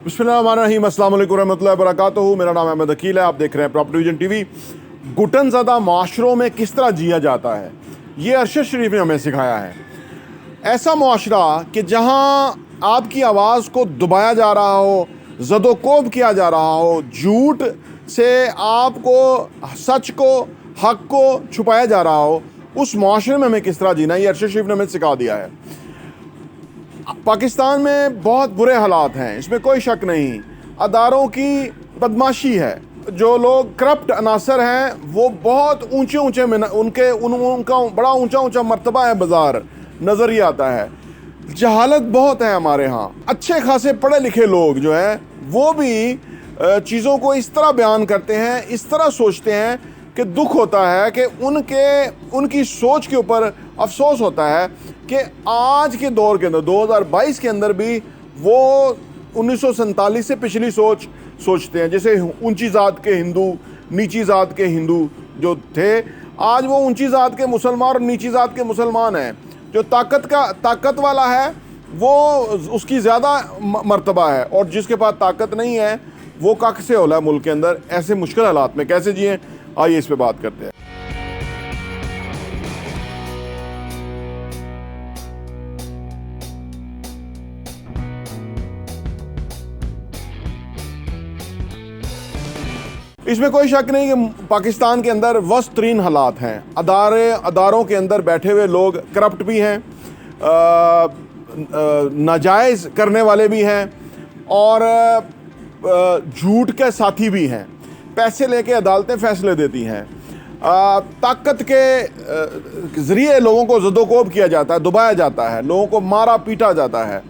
बिस्मिल्लाहिर्रहमानिर्रहीम, अस्सलाम वालेकुम रहमतुल्लाहि व बरकातुहू। मेरा नाम अहमद अकील है। आप देख रहे हैं प्रॉपर्टी विजन टीवी। घुटन ज़दा माशरों में किस तरह जिया जाता है, ये अरशद शरीफ ने हमें सिखाया है। ऐसा माशरा कि जहाँ आपकी आवाज़ को दबाया जा रहा हो, ज़दोकोब किया जा रहा हो, झूठ से आपको सच को, हक को छुपाया जा रहा हो, उस माशरे में हमें किस तरह जीना है, ये अरशद शरीफ ने हमें सिखा दिया है। पाकिस्तान में बहुत बुरे हालात हैं, इसमें कोई शक नहीं। अदारों की बदमाशी है, जो लोग करप्ट अनासर हैं वो बहुत ऊंचे ऊंचे में उनका बड़ा ऊंचा ऊंचा मर्तबा है, बाजार नज़र ही आता है। जहालत बहुत है हमारे यहाँ। अच्छे खासे पढ़े लिखे लोग जो हैं वो भी चीज़ों को इस तरह बयान करते हैं, इस तरह सोचते हैं कि दुख होता है कि उनकी सोच के ऊपर अफसोस होता है कि आज के दौर के अंदर 2022 के अंदर भी वो 1947 से पिछली सोचते हैं। जैसे ऊंची ज़ात के हिंदू, नीची ज़ात के हिंदू जो थे, आज वो ऊंची ज़ात के मुसलमान और नीची ज़ात के मुसलमान हैं। जो ताकत वाला है वो उसकी ज़्यादा मर्तबा है, और जिसके पास ताकत नहीं है वो कख से होला है मुल्क के अंदर। ऐसे मुश्किल हालात में कैसे जिए, आइए इस पे बात करते हैं। इसमें कोई शक नहीं कि पाकिस्तान के अंदर वर्स्ट तरीन हालात हैं। अदारों के अंदर बैठे हुए लोग करप्ट भी हैं, नाजायज़ करने वाले भी हैं, और झूठ के साथी भी हैं। पैसे लेके अदालतें फ़ैसले देती हैं। ताकत के ज़रिए लोगों को ज़दोकोब किया जाता है, दबाया जाता है, लोगों को मारा पीटा जाता है,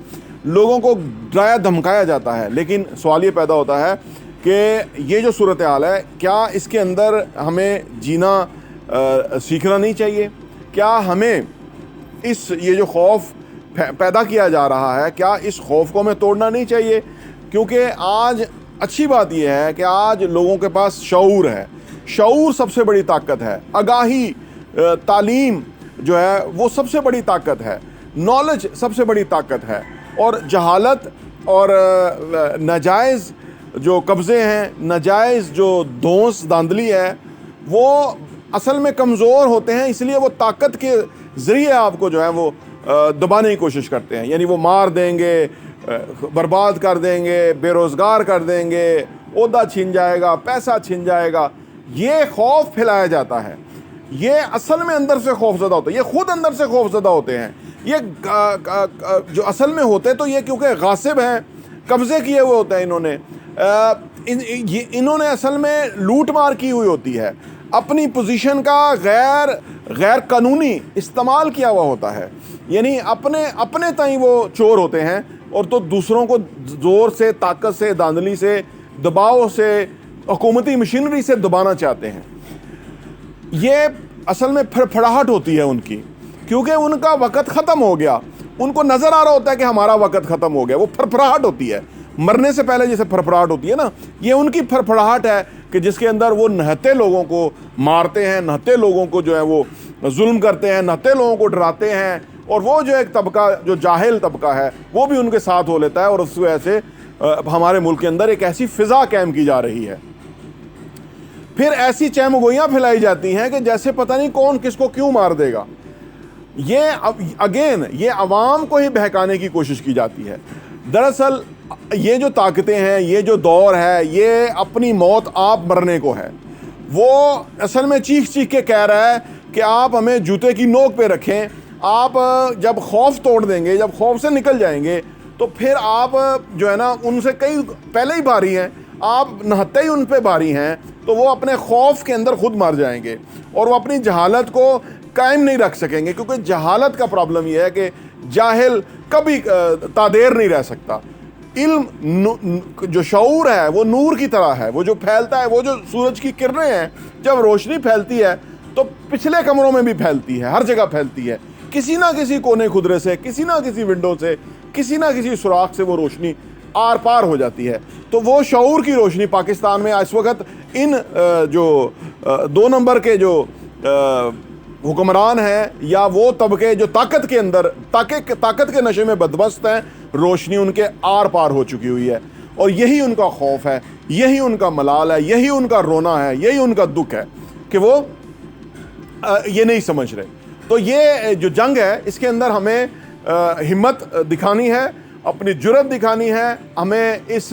लोगों को डराया धमकाया जाता है। लेकिन सवाल ये पैदा होता है कि ये जो सूरत हाल है, क्या इसके अंदर हमें जीना सीखना नहीं चाहिए? क्या हमें ये जो खौफ पैदा किया जा रहा है, क्या इस खौफ को हमें तोड़ना नहीं चाहिए? क्योंकि आज अच्छी बात यह है कि आज लोगों के पास शऊर है। शऊर सबसे बड़ी ताकत है। आगाही, तालीम जो है वो सबसे बड़ी ताकत है। नॉलेज सबसे बड़ी ताकत है। और जहालत और नाजायज़ जो कब्ज़े हैं, नाजायज़ जो धौंस धांधली है, वो असल में कमज़ोर होते हैं। इसलिए वो ताकत के ज़रिए आपको जो है वो दबाने की कोशिश करते हैं। यानी वो मार देंगे, बर्बाद कर देंगे, बेरोज़गार कर देंगे, ओहदा छीन जाएगा, पैसा छीन जाएगा। ये खौफ फैलाया जाता है। ये असल में अंदर से खौफज़दा होते हैं, ये खुद अंदर से खौफज़दा होते हैं। ये जो असल में होते हैं तो ये क्योंकि गासिब हैं, कब्ज़े किए हुए होते हैं इन्होंने। इन्होंने असल में लूट मार की हुई होती है। अपनी पोजीशन का गैर कानूनी इस्तेमाल किया हुआ होता है। यानी अपने ताई वो चोर होते हैं, और तो दूसरों को ज़ोर से, ताकत से, धांधली से, दबाव से, हुकूमती मशीनरी से दबाना चाहते हैं। ये असल में फड़फड़ाहट होती है उनकी, क्योंकि उनका वक़्त ख़त्म हो गया। उनको नज़र आ रहा होता है कि हमारा वक़्त ख़त्म हो गया। वो फड़फड़ाहट होती है, मरने से पहले जैसे फड़फड़ाहट होती है ना, ये उनकी फड़फड़ाहट है कि जिसके अंदर वो नहते लोगों को मारते हैं, नहते लोगों को जो है वो जुल्म करते हैं, नहते लोगों को डराते हैं। और वो जो एक तबका, जो जाहिल तबका है, वो भी उनके साथ हो लेता है। और उस वजह से हमारे मुल्क के अंदर एक ऐसी फ़िज़ा कायम की जा रही है। फिर ऐसी चहमगोइयाँ फैलाई जाती हैं कि जैसे पता नहीं कौन किसको क्यों मार देगा। ये अवाम को ही बहकाने की कोशिश की जाती है। दरअसल ये जो ताकतें हैं, ये जो दौर है, ये अपनी मौत आप मरने को है। वो असल में चीख के कह रहा है कि आप हमें जूते की नोक पे रखें। आप जब खौफ तोड़ देंगे, जब खौफ से निकल जाएंगे, तो फिर आप जो है ना उनसे कई पहले ही भारी हैं, आप नहत्ते ही उन पे भारी हैं, तो वो अपने खौफ के अंदर खुद मर जाएंगे और वो अपनी जहालत को कायम नहीं रख सकेंगे। क्योंकि जहालत का प्रॉब्लम यह है कि जाहिल कभी तादेर नहीं रह सकता। इल्म जो शऊर है वो नूर की तरह है, वो जो फैलता है, वो जो सूरज की किरणें हैं, जब रोशनी फैलती है तो पिछले कमरों में भी फैलती है, हर जगह फैलती है। किसी ना किसी कोने खुदरे से, किसी ना किसी विंडो से, किसी ना किसी सुराख से वो रोशनी आर पार हो जाती है। तो वो शऊर की रोशनी पाकिस्तान में इस वक्त इन जो 2 नंबर के जो हुक्मरान हैं, या वो तबके जो ताकत के अंदर ताकत के नशे में बदमस्त हैं, रोशनी उनके आर पार हो चुकी हुई है। और यही उनका खौफ है, यही उनका मलाल है, यही उनका रोना है, यही उनका दुख है कि वो ये नहीं समझ रहे। तो ये जो जंग है इसके अंदर हमें हिम्मत दिखानी है, अपनी जुर्रत दिखानी है, हमें इस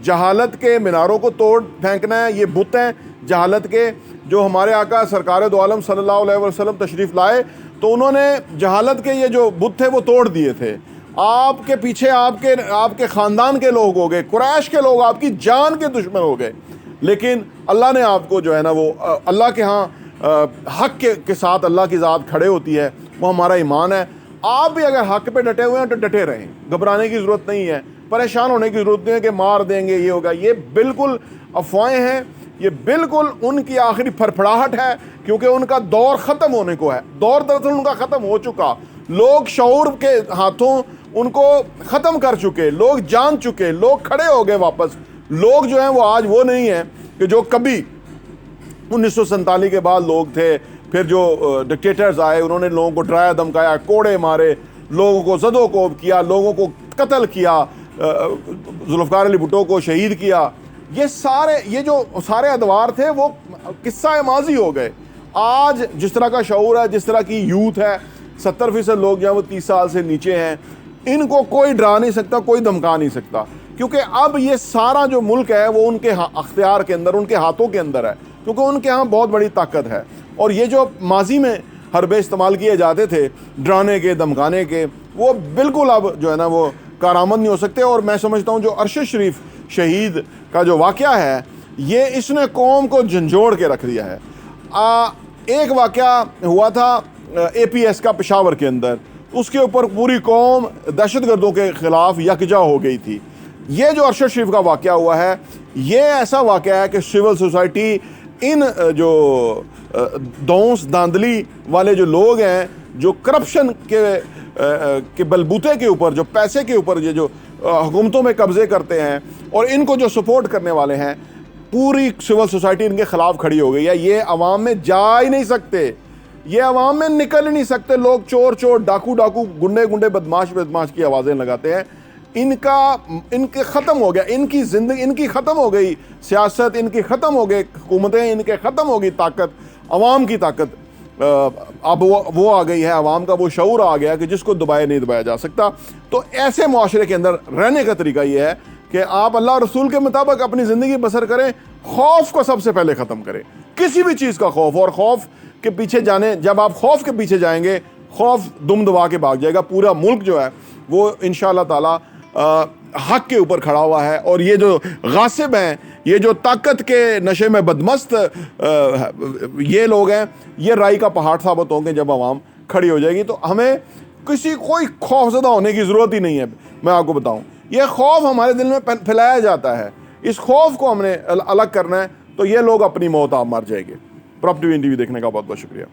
जहालत के मीनारों को तोड़ फेंकना है। ये बुत हैं जहालत के, जो हमारे आका सरकार दो आलम सल्लल्लाहु अलैहि वसल्लम तशरीफ़ लाए तो उन्होंने जहालत के ये जो बुत थे वो तोड़ दिए थे। आपके पीछे आपके ख़ानदान के लोग हो गए, कुरैश के लोग आपकी जान के दुश्मन हो गए, लेकिन अल्लाह ने आपको जो है ना वो अल्लाह के यहाँ हक़ के साथ अल्लाह की ज़ात खड़े होती है, वो हमारा ईमान है। आप भी अगर हक़ पे डटे हुए हैं तो डटे रहें, घबराने की ज़रूरत नहीं है, परेशान होने की ज़रूरत नहीं है कि मार देंगे ये होगा। ये बिल्कुल अफवाहें हैं, ये बिल्कुल उनकी आखिरी फड़फड़ाहट है, क्योंकि उनका दौर ख़त्म होने को है। दौर दरअसल उनका ख़त्म हो चुका, लोग शऊर के हाथों उनको ख़त्म कर चुके, लोग जान चुके, लोग खड़े हो गए वापस। लोग जो हैं वो आज वो नहीं है कि जो कभी 1947 के बाद लोग थे, फिर जो डिक्टेटर्स आए उन्होंने लोगों को डराया धमकाया, कोड़े मारे, लोगों को ज़दोकोब किया, लोगों को कत्ल किया, जुल्फ़िकार अली भुट्टो को शहीद किया। ये जो सारे अदवार थे वो किस्सा माजी हो गए। आज जिस तरह का शऊर है, जिस तरह की यूथ है, 70% लोग जो है वो 30 साल से नीचे हैं, इनको कोई डरा नहीं सकता, कोई धमका नहीं सकता, क्योंकि अब ये सारा जो मुल्क है वो उनके अख्तियार के अंदर, उनके हाथों के अंदर है, क्योंकि उनके यहाँ बहुत बड़ी ताकत है। और ये जो माजी में हरबे इस्तेमाल किए जाते थे डराने के, धमकाने के, वो बिल्कुल अब जो है ना वो कारामद नहीं हो सकते। और मैं समझता हूँ जो अरशद शरीफ शहीद का जो वाक़या है, ये इसने कौम को झंझोड़ के रख दिया है। एक वाक़या हुआ था APS का पेशावर के अंदर, उसके ऊपर पूरी कौम दहशतगर्दों के ख़िलाफ़ यकजा हो गई थी। ये जो अरशद शरीफ का वाक़या हुआ है, ये ऐसा वाक़या है कि सिविल सोसाइटी इन जो दौंस धांधली वाले जो लोग हैं, जो करप्शन के बलबूते के ऊपर, जो पैसे के ऊपर ये जो हुकूमतों में कब्ज़े करते हैं और इनको जो सपोर्ट करने वाले हैं, पूरी सिविल सोसाइटी इनके ख़िलाफ़ खड़ी हो गई है। ये अवाम में जा ही नहीं सकते, ये अवाम में निकल ही नहीं सकते। लोग चोर चोर, डाकू डाकू, गुंडे गुंडे, बदमाश बदमाश की आवाज़ें लगाते हैं। इनके ख़त्म हो गया, इनकी ज़िंदगी इनकी ख़त्म हो गई, सियासत इनकी ख़त्म हो गई, हुकूमतें इनके ख़त्म हो गई, ताकत अवाम की ताकत अब वो आ गई है, अवाम का वो शऊर आ गया कि जिसको दबाया नहीं दबाया जा सकता। तो ऐसे मुआशरे के अंदर रहने का तरीका ये है कि आप अल्लाह रसूल के मुताबिक अपनी ज़िंदगी बसर करें, खौफ को सबसे पहले ख़त्म करें, किसी भी चीज़ का खौफ। और खौफ के पीछे जाने, जब आप खौफ के पीछे जाएंगे, खौफ दुम दबा के भाग जाएगा। पूरा मुल्क जो है वो इंशाअल्लाह ताला हक के ऊपर खड़ा हुआ है। और ये जो गासिब हैं, ये जो ताकत के नशे में बदमस्त ये लोग हैं, ये राई का पहाड़ साबित होंगे जब आवाम खड़ी हो जाएगी। तो हमें कोई खौफज़दा होने की ज़रूरत ही नहीं है। मैं आपको बताऊं, ये खौफ हमारे दिल में फैलाया जाता है, इस खौफ को हमने अलग करना है। तो ये लोग अपनी मौत आप मर जाएंगे। प्रॉपर्टी TV देखने का बहुत बहुत शुक्रिया।